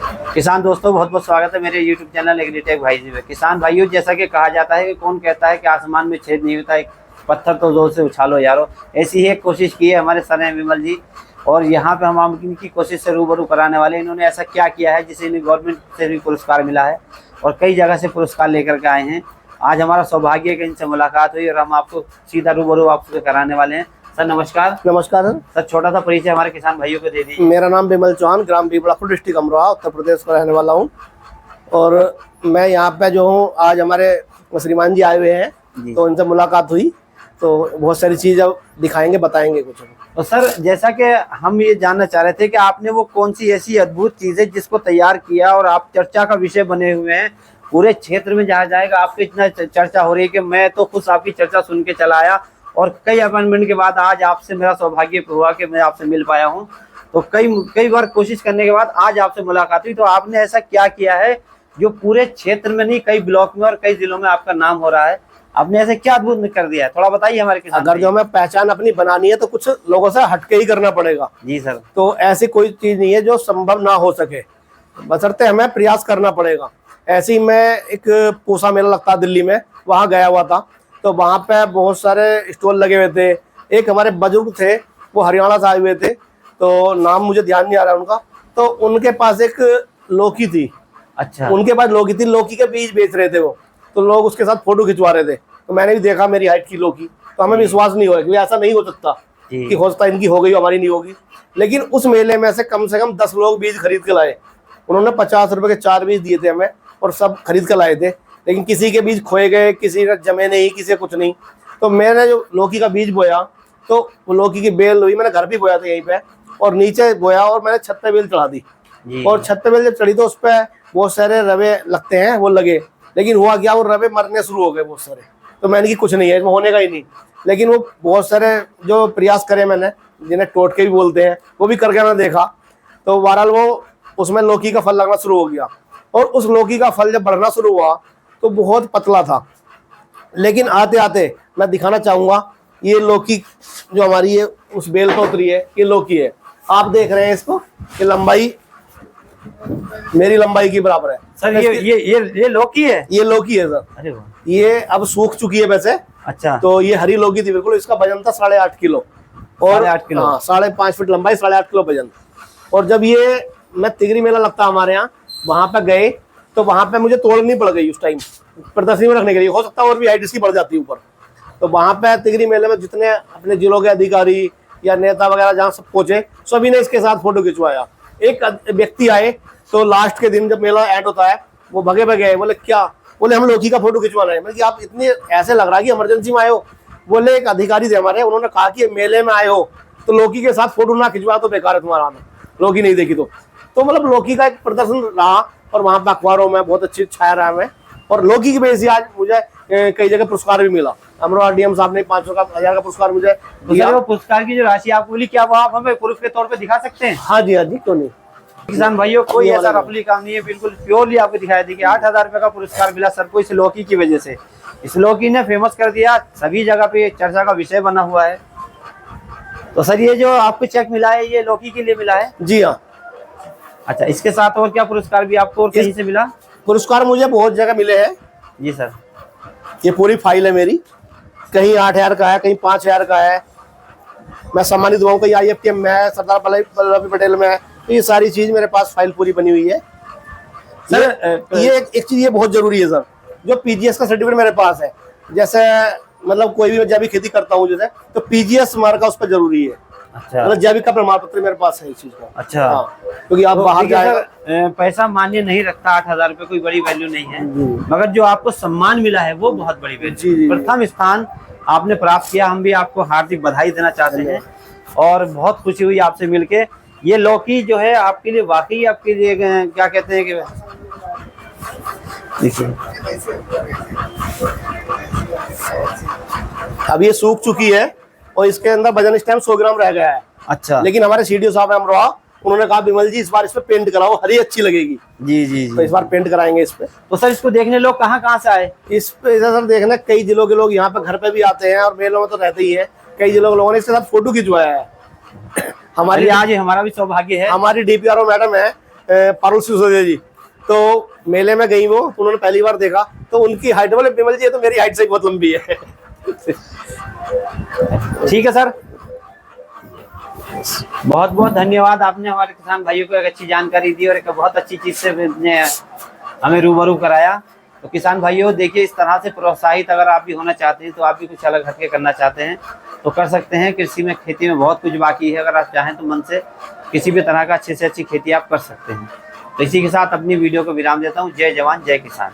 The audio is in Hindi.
किसान दोस्तों, बहुत बहुत स्वागत है मेरे YouTube चैनल एग्रीटेक भाई जी में। किसान भाइयों, जैसा कि कहा जाता है कि कौन कहता है कि आसमान में छेद नहीं होता, एक पत्थर तो जोर से उछालो यारो। ऐसी ही एक कोशिश की है हमारे सर विमल जी, और यहाँ पे हम इनकी कोशिश से रूबरू कराने वाले। इन्होंने ऐसा क्या किया है जिसे इन्हें गवर्नमेंट से भी पुरस्कार मिला है और कई जगह से पुरस्कार लेकर के आए हैं। आज हमारा सौभाग्य है कि इनसे मुलाकात हुई और हम आपको सीधा रूबरू आपसे कराने वाले हैं। सर नमस्कार। नमस्कार सर। सर छोटा सा परिचय हमारे किसान भाइयों को दे दीजिए। मेरा नाम विमल चौहान, ग्राम बीबड़ापुर, डिस्ट्रिक्ट अमरोहा, उत्तर प्रदेश का रहने वाला हूँ। और मैं यहाँ पे जो हूँ, आज हमारे श्रीमान जी आए हुए हैं, तो इनसे मुलाकात हुई, तो बहुत सारी चीज़ अब दिखाएंगे, बताएंगे कुछ। तो सर, जैसा कि हम ये जानना चाह रहे थे कि आपने वो कौन सी ऐसी अद्भुत चीज़ है जिसको तैयार किया और आप चर्चा का विषय बने हुए हैं पूरे क्षेत्र में। जहाँ जाएगा आपकी इतना चर्चा हो रही है कि मैं तो खुद आपकी चर्चा सुन के चला आया, और कई अपॉइंटमेंट के बाद आज आपसे मेरा सौभाग्य हुआ कि मैं आपसे मिल पाया हूँ। तो कई बार कोशिश करने के बाद आज आपसे मुलाकात हुई। तो आपने ऐसा क्या किया है जो पूरे क्षेत्र में नहीं, कई ब्लॉक में और कई जिलों में आपका नाम हो रहा है? आपने ऐसे क्या अद्भुत कर दिया है, थोड़ा बताइए हमारे किसान। अगर जो हमें पहचान अपनी बनानी है तो कुछ लोगों से हटके ही करना पड़ेगा। जी सर। तो ऐसी कोई चीज़ नहीं है जो संभव ना हो सके, बशर्ते हमें प्रयास करना पड़ेगा। ऐसे ही मैं एक पूसा मेला लगता है दिल्ली में, वहाँ गया हुआ था, तो वहाँ पे बहुत सारे स्टॉल लगे हुए थे। एक हमारे बुजुर्ग थे, वो हरियाणा से आए हुए थे, तो नाम मुझे ध्यान नहीं आ रहा उनका। तो उनके पास एक लौकी थी। अच्छा। उनके पास लौकी थी, लौकी के बीज बेच रहे थे वो, तो लोग उसके साथ फोटो खिंचवा रहे थे। तो मैंने भी देखा, मेरी हाइट की लौकी, तो हमें विश्वास नहीं हुआ कि ऐसा नहीं हो सकता कि हो सकता इनकी हो गई, हमारी नहीं होगी। लेकिन उस मेले में से कम 10 लोग बीज खरीद के लाए। उन्होंने 50 रुपए के 4 बीज दिए थे हमें, और सब खरीद के लाए थे। लेकिन किसी के बीज खोए गए, किसी ने जमे नहीं, किसी कुछ नहीं। तो मैंने जो लौकी का बीज बोया, तो वो लौकी की बेल हुई। मैंने घर भी बोया था यहीं पे, और नीचे बोया, और मैंने छत पे बेल चढ़ा दी। और छत पे बेल जब चढ़ी तो उस पर बहुत सारे रवे लगते हैं, वो लगे। लेकिन हुआ क्या, वो रवे मरने शुरू हो गए बहुत सारे। तो मैंने कि कुछ नहीं है, इसमें होने का ही नहीं। लेकिन वो बहुत सारे जो प्रयास करे मैंने, जिन्हें टोटके भी बोलते हैं, वो भी करके मैंने देखा। तो बहरहाल वो उसमें लौकी का फल लगना शुरू हो गया। और उस लौकी का फल जब बढ़ना शुरू हुआ तो बहुत पतला था। लेकिन आते आते मैं दिखाना चाहूँगा, ये लौकी जो हमारी ये उस बेल पर उतरी है, ये लौकी है। आप देख रहे हैं इसको, ये लंबाई मेरी लंबाई की बराबर है सर। ये लौकी है? ये लौकी है सर। अरे वाह। ये अब सूख चुकी है वैसे। अच्छा। तो ये हरी लौकी थी बिल्कुल। इसका वजन था 8.5 किलो, और 8.5 किलो, हाँ, 5.5 फीट लंबाई, 8.5 किलो वजन। और जब ये मैं तिगरी मेला लगता हमारे यहाँ, वहां पे गए, तो वहां पे मुझे तोड़नी पड़ गई उस टाइम प्रदर्शनी में रखने के लिए। हो सकता है और भी हाइट इसकी बढ़ जाती है ऊपर। तो वहां पे तिगरी मेले में जितने अपने जिलों के अधिकारी या नेता वगैरह जहाँ सब पहुंचे, सभी ने इसके साथ फोटो खिंचवाया। एक व्यक्ति आए, तो लास्ट के दिन जब मेला एंड होता है, वो भगे भगे बोले क्या, बोले हम लौकी का फोटो खिंचवाना है। मतलब कि आप इतने ऐसे लग रहा है कि इमरजेंसी में आए हो। बोले एक अधिकारी थे हमारे, उन्होंने कहा कि मेले में आए हो तो लौकी के साथ फोटो ना खिंचवा तो बेकार है तुम्हारा आना, लौकी नहीं देखी तो मतलब लौकी का एक प्रदर्शन रहा, और वहाँ पे अखबारों में बहुत अच्छी छाया रहा है। और लौकी की वजह से आज मुझे कई जगह पुरस्कार भी मिला। अमरोहा डीएम साहब ने 500,000 का पुरस्कार मुझे दिया। वो पुरस्कार की जो राशि आपको मिली, क्या वो आप हमें प्रूफ के तौर पे दिखा सकते हैं? हाँ जी, हाँ जी, क्यों नहीं। किसान भाइयों, कोई ऐसा रफली काम नहीं है, बिल्कुल प्योरली आपको दिखाया दी कि 8,000 रुपए का पुरस्कार मिला सर को इस लौकी की वजह से। इस लौकी ने फेमस कर दिया, सभी जगह पे चर्चा का विषय बना हुआ है। तो सर, ये जो आपको चेक मिला है, ये लौकी के लिए मिला है? जी हाँ। अच्छा, इसके साथ और क्या पुरस्कार भी आपको और कहीं से मिला? पुरस्कार मुझे बहुत जगह मिले हैं। जी सर। ये पूरी फाइल है मेरी, कहीं 8,000 का है, कहीं 5,000 का है। मैं सम्मानित हुआ हूँ, कहीं IFTM में है, सरदार वल्लभ पटेल में है। तो ये सारी चीज मेरे पास फाइल पूरी बनी हुई है सर। ये एक चीज ये बहुत जरूरी है सर, जो PGS का सर्टिफिकेट मेरे पास है। जैसे मतलब कोई भी जैविक खेती करता हूँ जैसे, तो PGS मार्का उस पर जरूरी है। अच्छा। मतलब जैविक का प्रमाण पत्र मेरे पास है इस चीज का। अच्छा। क्योंकि आप बाहर जाए, पैसा मान्य नहीं रखता, 8,000 रुपए कोई बड़ी वैल्यू नहीं है, मगर जो आपको सम्मान मिला है वो बहुत बड़ी वैल्यू। प्रथम स्थान आपने प्राप्त किया, हम भी आपको हार्दिक बधाई देना चाहते हैं, और बहुत खुशी हुई आपसे मिलके। ये लौकी जो है आपके लिए वाकई, आपके लिए क्या कहते हैं कि देखिए, अब ये सूख चुकी है, और इसके अंदर वजन इस टाइम 100 ग्राम रह गया है। अच्छा। लेकिन हमारे CDO साहब है अमरोहा, उन्होंने कहा विमल जी इस बार इस पे पेंट कराओ, हरी अच्छी लगेगी। जी जी। तो इस बार पेंट कराएंगे इस पे। तो सर, इसको देखने लोग कहाँ कहाँ से आए? इस पे सर देखने कई जिलों के लोग यहाँ पे घर पे भी आते हैं, और मेलों में तो रहते ही है। कई जिलों के लोगों ने इसके साथ फोटो खिंचवाया है। हमारी आज हमारा भी सौभाग्य है, हमारी DPRO मैडम है, पारुल सिसोदिया जी, तो मेले में गई वो, तो उन्होंने पहली बार देखा, तो उनकी हाइट, बोले विमल जी ये तो मेरी हाइट से बहुत लंबी है। ठीक है सर, बहुत बहुत धन्यवाद, आपने हमारे किसान भाइयों को एक अच्छी जानकारी दी और एक बहुत अच्छी चीज से हमें रूबरू कराया। तो किसान भाइयों देखिए, इस तरह से प्रोत्साहित अगर आप भी होना चाहते हैं, तो आप भी कुछ अलग हटके करना चाहते हैं तो कर सकते हैं। कृषि में, खेती में बहुत कुछ बाकी है, अगर आप चाहें तो मन से किसी भी तरह का अच्छे से अच्छी खेती आप कर सकते हैं। तो इसी के साथ अपनी वीडियो को विराम देता हूँ। जय जवान जय किसान।